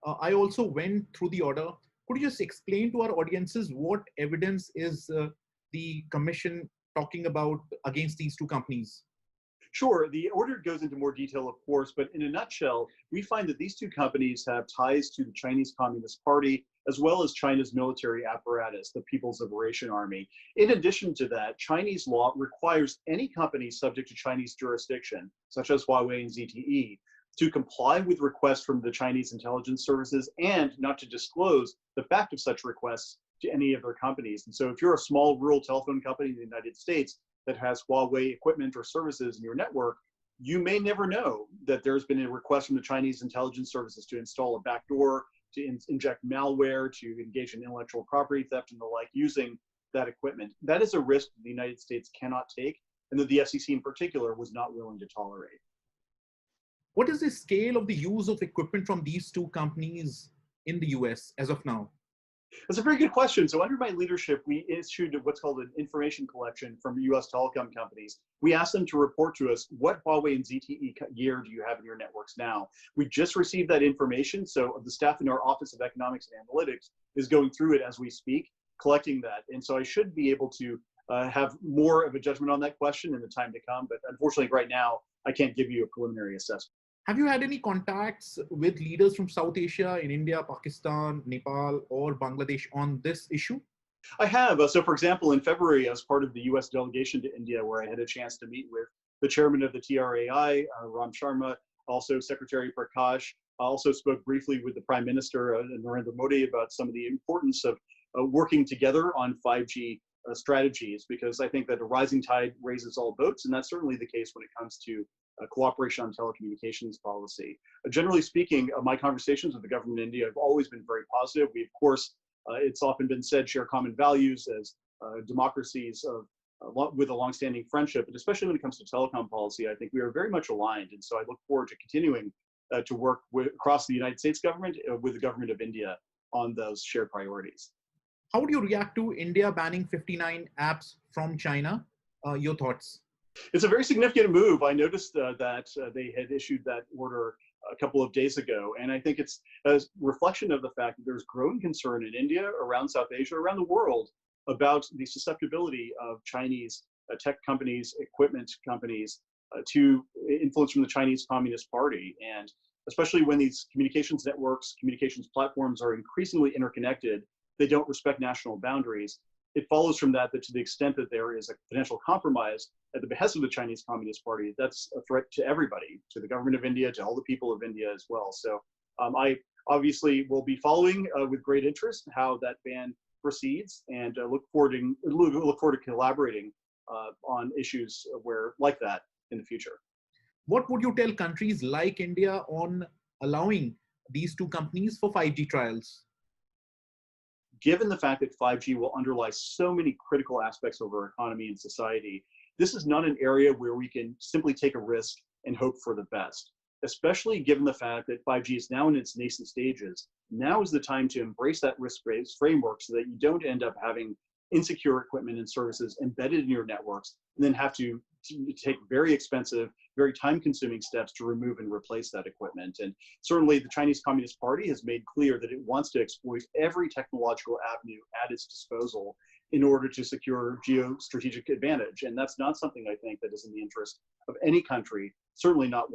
I also went through the order. Could you just explain to our audiences what evidence is the commission talking about against these two companies? Sure, the order goes into more detail, of course, but in a nutshell, we find that these two companies have ties to the Chinese Communist Party, as well as China's military apparatus, the People's Liberation Army. In addition to that, Chinese law requires any company subject to Chinese jurisdiction, such as Huawei and ZTE, to comply with requests from the Chinese intelligence services and not to disclose the fact of such requests to any of their companies. And so if you're a small rural telephone company in the United States that has Huawei equipment or services in your network, you may never know that there's been a request from the Chinese intelligence services to install a backdoor, to inject malware, to engage in intellectual property theft and the like using that equipment. That is a risk the United States cannot take, and that the FCC in particular was not willing to tolerate. What is the scale of the use of equipment from these two companies in the US as of now? That's a very good question. So under my leadership, we issued what's called an information collection from US telecom companies. We asked them to report to us, what Huawei and ZTE gear do you have in your networks now? We just received that information. So the staff in our Office of Economics and Analytics is going through it as we speak, collecting that. And so I should be able to have more of a judgment on that question in the time to come. But unfortunately, right now, I can't give you a preliminary assessment. Have you had any contacts with leaders from South Asia in India, Pakistan, Nepal, or Bangladesh on this issue? I have. So for example, in February, as part of the US delegation to India, where I had a chance to meet with the chairman of the TRAI, Ram Sharma, also Secretary Prakash. I also spoke briefly with the Prime Minister, Narendra Modi, about some of the importance of working together on 5G strategies, because I think that a rising tide raises all boats, and that's certainly the case when it comes to cooperation on telecommunications policy. Generally speaking, my conversations with the government of India have always been very positive. We, of course, it's often been said, share common values as democracies with a longstanding friendship, but especially when it comes to telecom policy, I think we are very much aligned. And so I look forward to continuing to work across the United States government with the government of India on those shared priorities. How would you react to India banning 59 apps from China? Your thoughts? It's a very significant move. I noticed that they had issued that order a couple of days ago, and I think it's a reflection of the fact that there's growing concern in India, around South Asia, around the world about the susceptibility of Chinese tech companies, equipment companies to influence from the Chinese Communist Party. And especially when these communications networks, communications platforms are increasingly interconnected, they don't respect national boundaries. It follows from that to the extent that there is a potential compromise at the behest of the Chinese Communist Party, that's a threat to everybody, to the government of India, to all the people of India as well. So I obviously will be following with great interest how that ban proceeds, and look forward to collaborating on issues like that in the future. What would you tell countries like India on allowing these two companies for 5G trials? Given the fact that 5G will underlie so many critical aspects of our economy and society, this is not an area where we can simply take a risk and hope for the best, especially given the fact that 5G is now in its nascent stages. Now is the time to embrace that risk-based framework so that you don't end up having insecure equipment and services embedded in your networks and then have to take very expensive, very time-consuming steps to remove and replace that equipment. And certainly the Chinese Communist Party has made clear that it wants to exploit every technological avenue at its disposal in order to secure geostrategic advantage. And that's not something I think that is in the interest of any country, certainly not